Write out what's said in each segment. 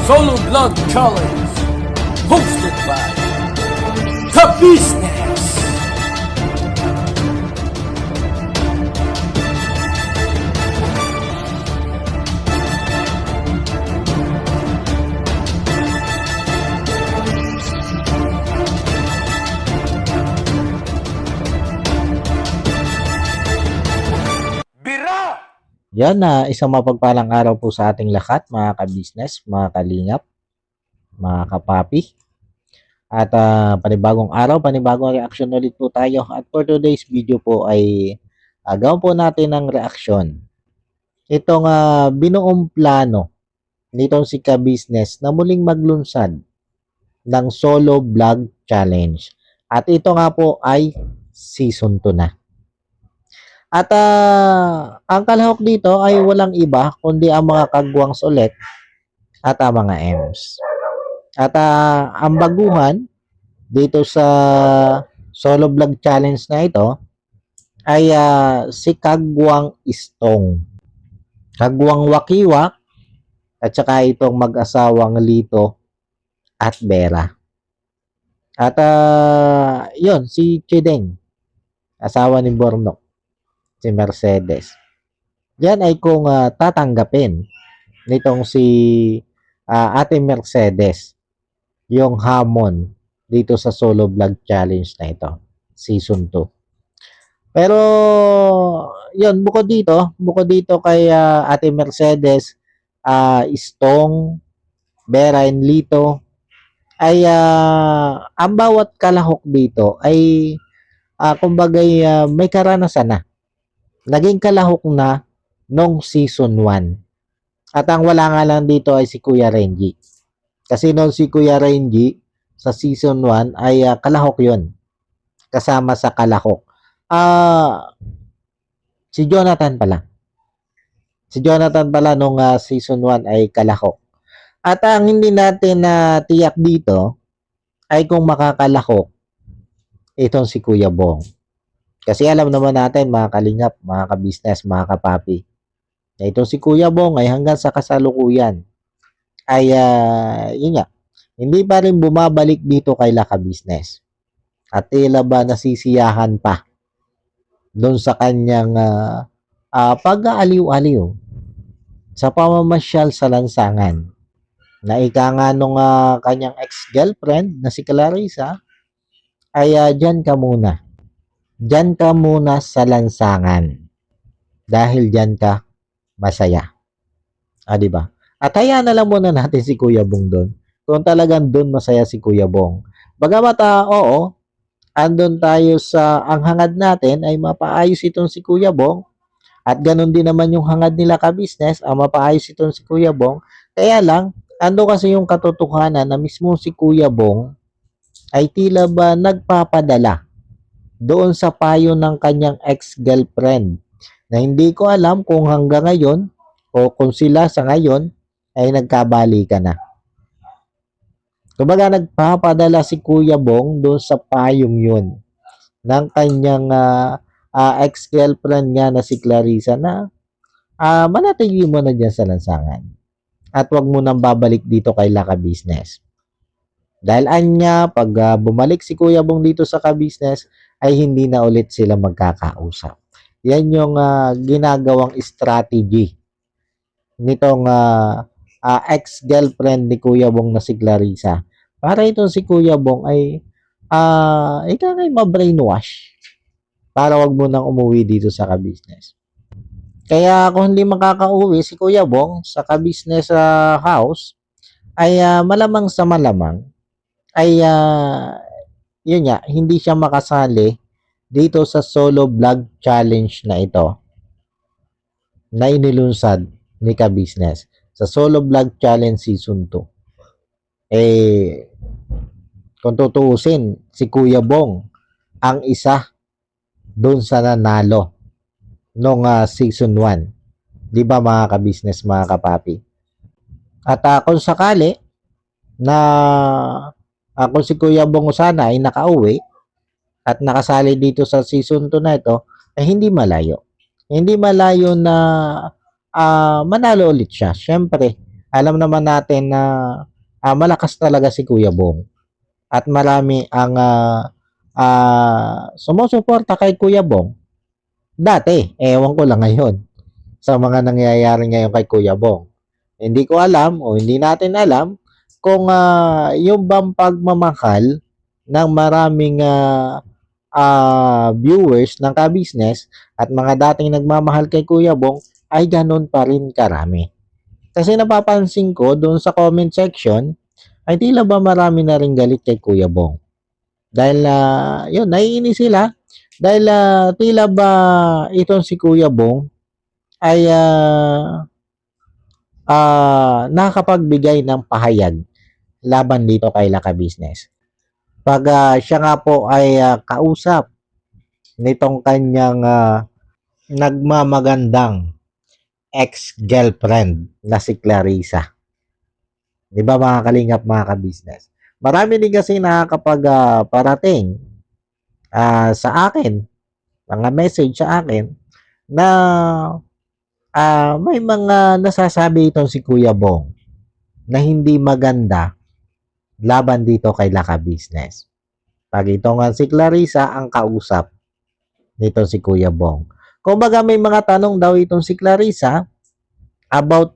Solo Vlog Challenge, hosted by Ka-Business. Bira! Yan na isang mapagpalang araw po sa ating lahat, mga ka-business, mga kalingap, mga kapapi. At panibagong araw, panibagong reaction ulit po tayo. At for today's video po ay gawin po natin ang reaksyon. Itong binuong plano nitong si ka-business na muling maglunsad ng solo vlog challenge. At ito nga po ay season 2 na. At ang kalahok dito ay walang iba kundi ang mga kagwang ulit at ang mga M's. At ang baguhan dito sa solo vlog challenge na ito ay si Kagwang Istong, Kagwang Wakiwak, at saka itong mag-asawang Lito at Vera. At yun, si Chideng, asawa ni Bornok, si Mercedes. Yan ay kung tatanggapin nitong si Ate Mercedes yung hamon dito sa solo vlog challenge na ito, season 2. Pero yun, bukod dito kay Ate Mercedes, Istong, Vera and Lito, ay ang bawat kalahok dito ay kumbagay may karanasan na. Naging kalahok na nung season 1. At ang wala nga lang dito ay si Kuya Renji. Kasi nung si Kuya Renji sa season 1 ay kalahok yon, kasama sa kalahok. Si Jonathan pala. Si Jonathan pala nung season 1 ay kalahok. At ang hindi natin tiyak dito ay kung makakalahok itong si Kuya Bong. Kasi alam naman natin, mga kalingap, mga ka-business, mga kapapi, na ito si Kuya Bong ay hanggang sa kasalukuyan ay yun nga, hindi pa rin bumabalik dito kay ka-business. At tila ba nasisiyahan pa doon sa kanyang pag-aaliw-aliw sa pamamasyal sa lansangan. Na ika nga nung kanyang ex-girlfriend na si Clarissa ay dyan ka muna. Diyan ka muna sa lansangan. Dahil diyan ka masaya. Diba? At hayaan na lang muna natin si Kuya Bong doon. Kung talagang doon masaya si Kuya Bong. Bagamat oo, andun tayo sa ang hangad natin ay mapaayos itong si Kuya Bong. At ganun din naman yung hangad nila ka-business, ang mapaayos itong si Kuya Bong. Kaya lang, ando kasi yung katotohanan na mismo si Kuya Bong ay tila ba nagpapadala doon sa payo ng kanyang ex-girlfriend na hindi ko alam kung hanggang ngayon o kung sila sa ngayon ay nagkabalikan na. Kumbaga nagpapadala si Kuya Bong doon sa payong yun ng kanyang ex-girlfriend niya na si Clarissa na manatili mo na dyan sa lansangan at wag mo nang babalik dito kay ka-business. Dahil anya, pag bumalik si Kuya Bong dito sa ka-business, ay hindi na ulit sila magkakausap. Yan yung ginagawang strategy nitong ex-girlfriend ni Kuya Bong na si Clarissa. Para itong si Kuya Bong ay ika ngay ma-brainwash para wag mo nang umuwi dito sa ka-business. Kaya kung hindi makakauwi si Kuya Bong sa ka-business house, ay malamang sa malamang ay yun nga, hindi siya makasali dito sa solo vlog challenge na ito na inilunsad ni ka-business sa solo vlog challenge season 2. Kung tutuusin, si Kuya Bong ang isa doon sa nanalo nung season 1. Di ba mga ka-business, mga kapapi? At kung sakali na kung si Kuya Bong sana ay nakauwi at nakasali dito sa season 2 na ito, ay hindi malayo. Hindi malayo na manalo ulit siya. Siyempre, alam naman natin na malakas talaga si Kuya Bong at marami ang sumusuporta kay Kuya Bong. Dati, ewan ko lang ngayon sa mga nangyayari ngayon kay Kuya Bong. Hindi ko alam o hindi natin alam kung yung bang pagmamahal ng maraming viewers ng ka-business at mga dating nagmamahal kay Kuya Bong ay ganun pa rin karami. Kasi napapansin ko doon sa comment section ay tila ba marami na rin galit kay Kuya Bong. Dahil yun, naiinis sila dahil tila ba itong si Kuya Bong ay nakapagbigay ng pahayag laban dito kay Laka Business. Pag siya nga po ay kausap nitong kanyang nagmamagandang ex-girlfriend na si Clarissa. Di ba mga kalingap, mga ka-business? Marami din kasi nakakapag-parating sa akin, mga message sa akin, na may mga nasasabi itong si Kuya Bong na hindi maganda laban dito kay Laka Business. Pag ito nga si Clarissa ang kausap nito si Kuya Bong. Kumbaga may mga tanong daw itong si Clarissa about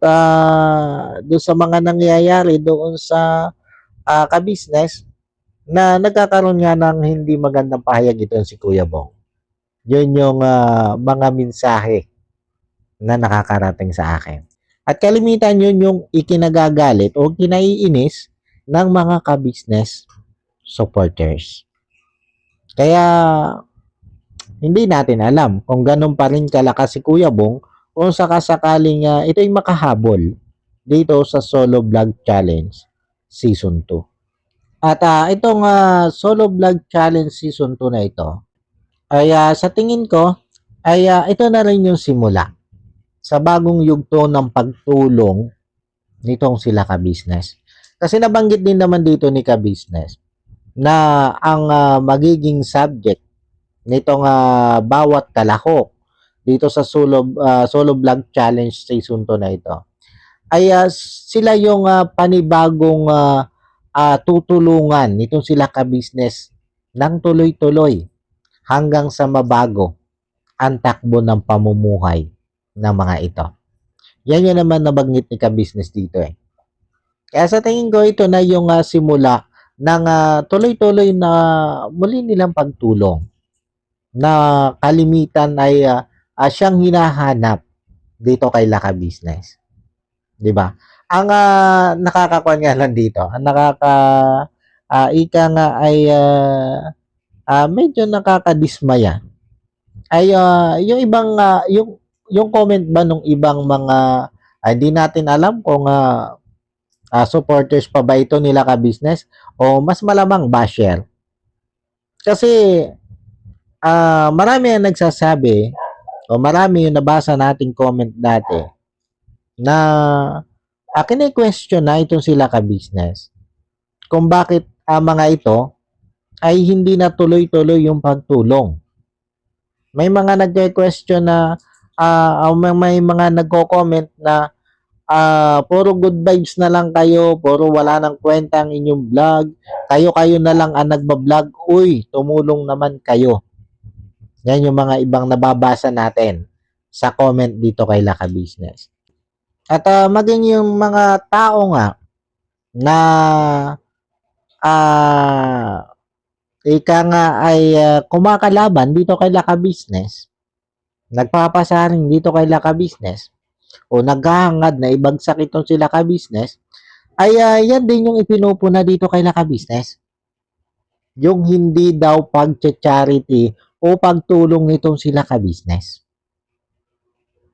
doon sa mga nangyayari doon sa ka-business na nagkakaroon nga ng hindi magandang pahayag itong si Kuya Bong. Yun yung mga mensahe na nakakarating sa akin. At kalimitan yun yung ikinagagalit o kinaiinis ng mga ka-business supporters. Kaya hindi natin alam kung ganun pa rin kalakas si Kuya Bong kung sakasakaling ito'y makahabol dito sa Solo Vlog Challenge Season 2. At itong Solo Vlog Challenge Season 2 na ito ay sa tingin ko ay ito na rin yung simula sa bagong yugto ng pagtulong nitong sila ka-business. Kasi nabanggit din naman dito ni ka-business na ang magiging subject nitong bawat kalahok dito sa Solo Vlog Challenge Season 2 na ito ay sila yung panibagong tutulungan nitong sila ka-business ng tuloy-tuloy hanggang sa mabago ang takbo ng pamumuhay ng mga ito. Yan yung naman nabanggit ni ka-business dito eh. Kaya sa tingin ko ito na yung simula ng tuloy-tuloy na muli nilang pagtulong na kalimitan ay siyang hinahanap dito kay Laka Business. 'Di ba? Ang nakakakuha nga lang dito, ang ika nga ay medyo nakakadismaya ay yung ibang yung comment ba nung ibang mga hindi natin alam kung supporters pa ba ito nila ka-business o mas malamang basher. Kasi marami ang nagsasabi o marami yung nabasa nating comment dati na kine-question na itong sila ka-business kung bakit mga ito ay hindi na tuloy-tuloy yung pagtulong. May mga nagke-question na may mga nagko-comment na puro good vibes na lang kayo, puro wala nang kwenta ang inyong vlog, kayo na lang ang nagba-vlog, uy, tumulong naman kayo. Yan yung mga ibang nababasa natin sa comment dito kay Laka Business. At maging yung mga tao nga na ika nga ay kumakalaban dito kay Laka Business, nagpapasaring dito kay Laka Business, o naghahangad na ibagsak itong sila ka-business, ay yan din yung ipinupuna dito kay Laka Business. Yung hindi daw pag-charity o pagtulong nitong sila ka-business.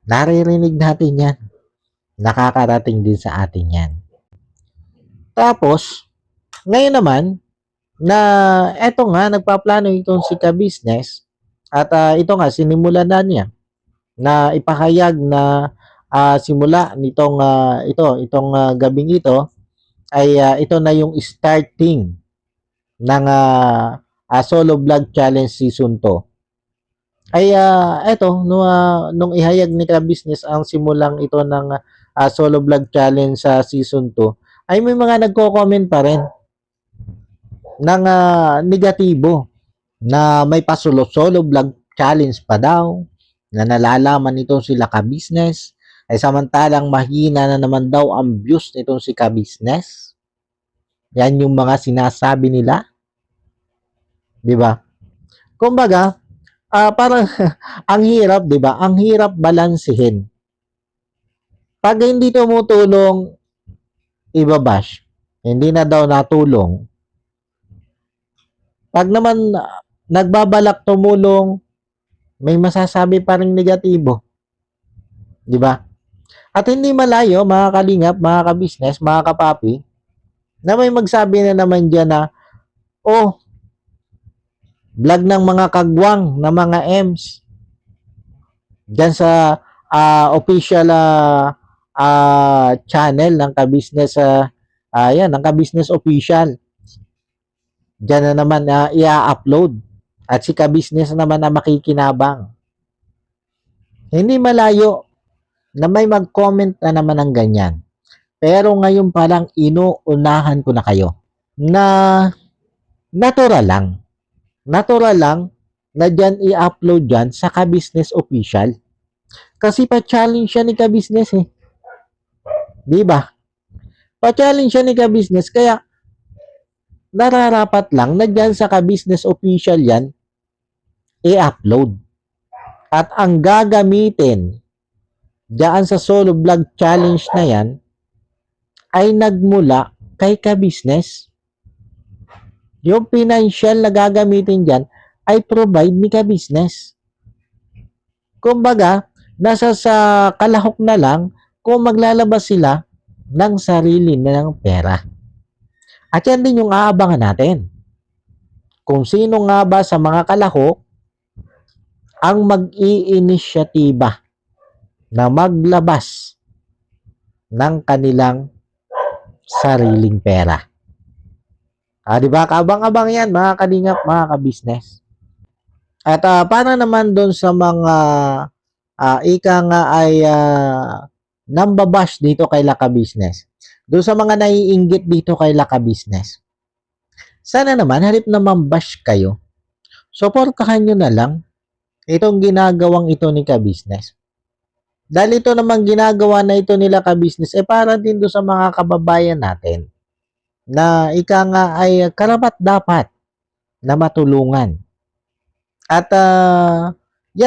Naririnig natin yan. Nakakarating din sa atin yan. Tapos, ngayon naman, na eto nga, nagpaplano itong si ka-business, at ito nga, sinimulan na niya na ipahayag na simula nitong itong gabing ito ay ito na yung starting ng Solo Vlog Challenge Season 2. Ay eto nung ihayag ni ka-business ang simulang ito ng solo vlog challenge sa season 2, ay may mga nagko-comment pa rin ng negatibo na may solo vlog challenge pa daw, na nalalaman nitong sila ka-business, ay samantalang mahina na naman daw ang views nitong si ka-business. Yan yung mga sinasabi nila. Di ba? Kumbaga, parang ang hirap, di ba? Ang hirap balansehin. Pag hindi tumutulong, ibabash. Hindi na daw natulong. Pag naman nagbabalak tumulong, may masasabi pa ring negatibo. Di ba? At hindi malayo, mga kalingap, mga ka-business, mga kapapi, na may magsabi na naman dyan na, oh, vlog ng mga kagwang na mga M's dyan sa official channel ng ka-business, yan, ng ka-business official. Dyan na naman i-upload. At si ka-business naman na makikinabang. Hindi malayo na may mag-comment na naman ng ganyan. Pero ngayon palang inuunahan ko na kayo na natural lang. Natural lang na dyan i-upload dyan sa ka-business official. Kasi pa-challenge siya ni ka-business eh. Diba? Pa-challenge siya ni ka-business. Kaya nararapat lang na dyan sa ka-business official yan i-upload. At ang gagamitin dyan sa solo vlog challenge na yan ay nagmula kay ka-business. Yung financial na gagamitin dyan ay provide ni ka-business. Kumbaga, nasa sa kalahok na lang kung maglalabas sila ng sarili nilang pera. At yan din yung aabangan natin. Kung sino nga ba sa mga kalahok ang mag-iinisyatiba na maglabas ng kanilang sariling pera. Diba? Kabang-abang yan, mga kalingap, mga ka-business. At para naman doon sa mga ika nga ay nambabash dito kay Laka Business. Doon sa mga naiinggit dito kay Laka Business. Sana naman, halip na mambash kayo, suportahan nyo na lang itong ginagawang ito ni ka-business. Dahil ito namang ginagawa na ito nila ka-business, para din doon sa mga kababayan natin na ika nga ay karapat dapat na matulungan. At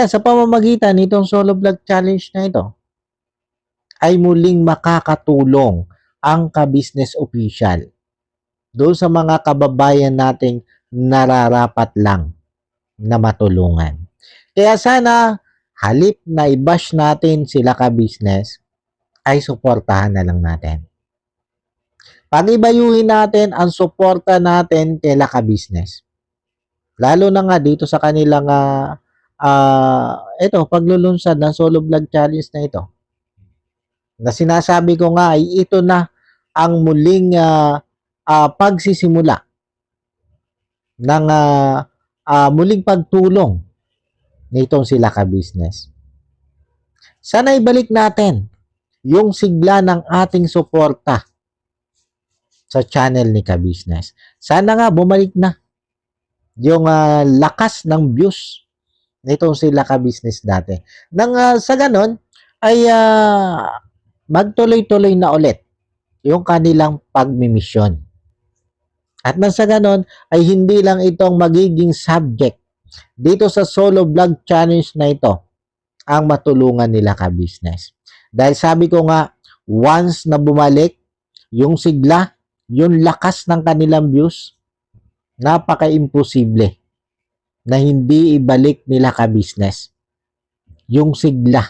sa pamamagitan nitong solo vlog challenge na ito, ay muling makakatulong ang ka-business official doon sa mga kababayan nating nararapat lang na matulungan. Kaya sana, halip na i-bash natin sila ka-business, ay suportahan na lang natin. Pag-ibayuhin natin ang suporta natin kay Laka Business. Lalo na nga dito sa kanilang paglulunsad ng solo vlog challenge na ito. Na sinasabi ko nga ay ito na ang muling pagsisimula ng muling pagtulong nitong sila ka-business. Sana ibalik natin yung sigla ng ating suporta sa channel ni ka-business. Sana nga bumalik na yung lakas ng views nitong sila ka-business dati. Nang sa ganon ay magtuloy-tuloy na ulit yung kanilang pagmimisyon. At nang sa ganon ay hindi lang itong magiging subject dito sa solo vlog challenge na ito ang matulungan nila ka-business. Dahil sabi ko nga, once na bumalik yung sigla, yung lakas ng kanilang views, napaka-imposible na hindi ibalik nila ka-business yung sigla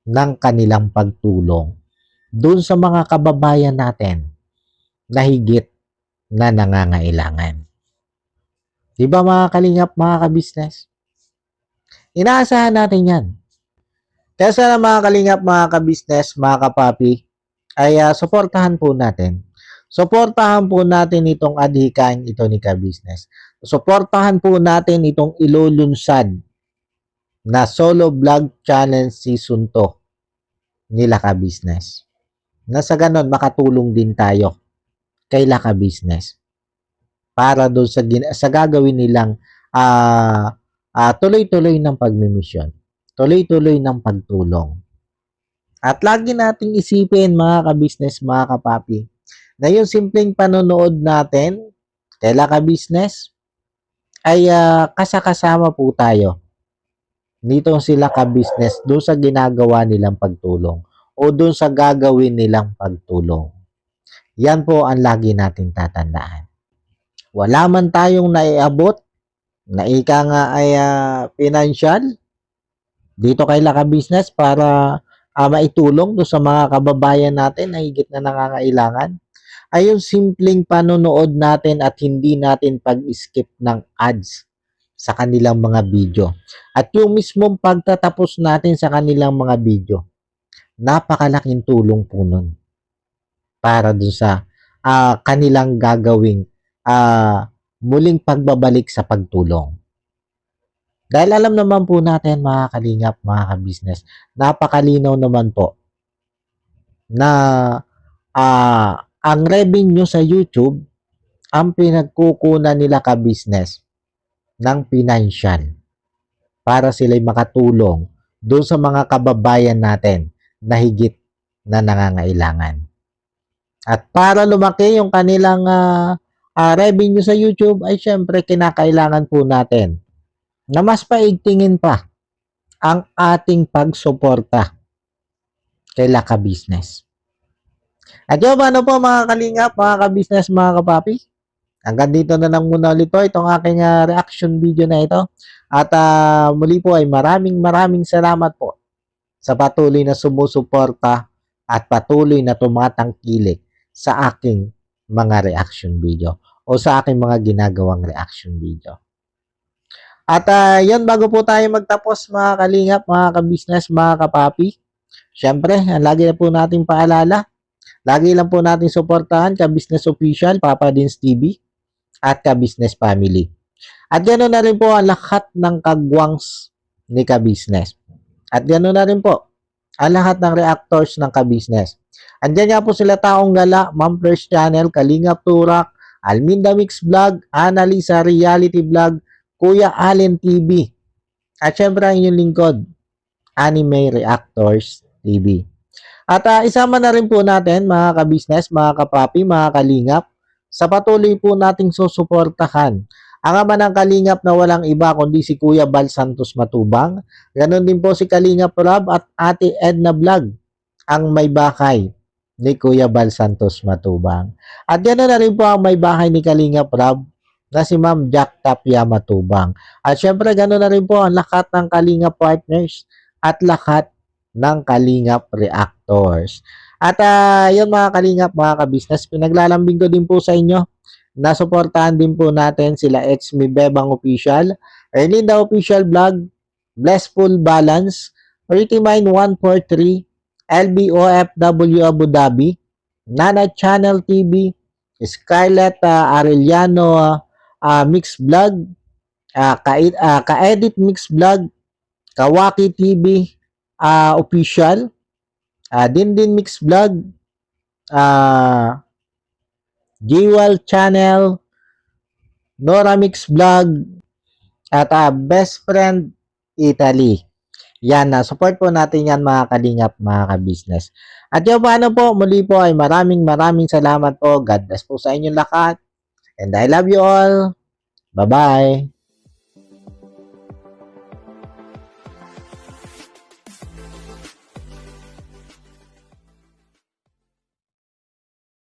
ng kanilang pagtulong doon sa mga kababayan natin na higit na nangangailangan. Diba mga kalingap, mga ka-business? Inaasahan natin yan. Kaya sana mga kalingap, mga ka-business, mga kapapi, ay suportahan po natin. Suportahan po natin itong adhikain ito ni ka-business. Suportahan po natin itong ilulunsad na solo vlog challenge season 2 nila ka-business. Na sa ganon, makatulong din tayo kay ka-business para doon sa gagawin nilang tuloy-tuloy ng pagmimisyon, tuloy-tuloy ng pagtulong. At lagi nating isipin mga ka-business, mga kapapi, na yung simpleng panonood natin kay ka-business ay kasakasama po tayo dito sila ka-business doon sa ginagawa nilang pagtulong o doon sa gagawin nilang pagtulong. Yan po ang lagi nating tatandaan. Wala man tayong naiabot na ika nga ay financial dito kay ka-business para maitulong doon sa mga kababayan natin na higit na nangangailangan, ay yung simpleng panonood natin at hindi natin pag-skip ng ads sa kanilang mga video. At yung mismong pagtatapos natin sa kanilang mga video, napakalaking tulong po nun para dun sa kanilang gagawing muling pagbabalik sa pagtulong. Dahil alam naman po natin mga kalingap, mga ka-business, napakalinaw naman po na ang revenue sa YouTube ang pinagkukunan nila ka-business ng financial para sila'y makatulong doon sa mga kababayan natin na higit na nangangailangan. At para lumaki yung kanilang revenue sa YouTube ay syempre kinakailangan po natin na mas paigtingin pa ang ating pagsuporta kay ka-business. At yun, paano po mga kalingap, mga ka-business, mga kapapi? Hanggang dito na lang muna ulit po itong aking reaction video na ito. At muli po ay maraming salamat po sa patuloy na sumusuporta at patuloy na tumatangkilik sa aking mga reaction video o sa aking mga ginagawang reaction video. At yun, bago po tayo magtapos mga kalingap, mga ka-business, mga kapapi, syempre, lagi na po natin paalala, lagi lang po natin suportahan ka-business official, Papa Dins TV, at ka-business family. At ganoon na rin po ang lahat ng kagwangs ni ka-business. At ganoon na rin po ang lahat ng reactors ng ka-business. Andiyan nga po sila Taong Gala, Ma'am First Channel, Kalingap Turak, Alminda Mix Vlog, Annalisa Reality Vlog, Kuya Allen TV. At syempre ang inyong lingkod, Anime Reactors TV. At isama na rin po natin mga ka-business, mga kapapi, mga kalingap, sa patuloy po nating susuportahan ang ama ng kalingap na walang iba kundi si Kuya Bal Santos Matubang. Ganon din po si Kalingap Rob at Ate Edna Vlog, ang may bahay ni Kuya Bal Santos Matubang. At ganoon na rin po ang may bahay ni Kalingap Rob na si Ma'am Jack Tapia Matubang. At syempre ganoon na rin po ang lahat ng Kalingap partners at lahat ng Kalingap reactors. At yun mga kalingap, mga ka-business, pinaglalambing ko din po sa inyo na suportahan din po natin sila Etsme Bebang Official, Erlinda Official Vlog, Blessful Balance, Pretty Mind 143, LBOFW Abu Dhabi, Nana Channel TV, Scarlett Arellano Mix Vlog, Ka-Edit Mix Vlog, Kawaki TV Official, Dindin Mix Vlog, Jewel Channel, Nora Mix Vlog, at Best Friend Italy. Yan, support po natin yan mga kalingap, mga ka-business. At yung paano po, muli po ay maraming salamat po. God bless po sa inyong lahat. And I love you all. Bye-bye.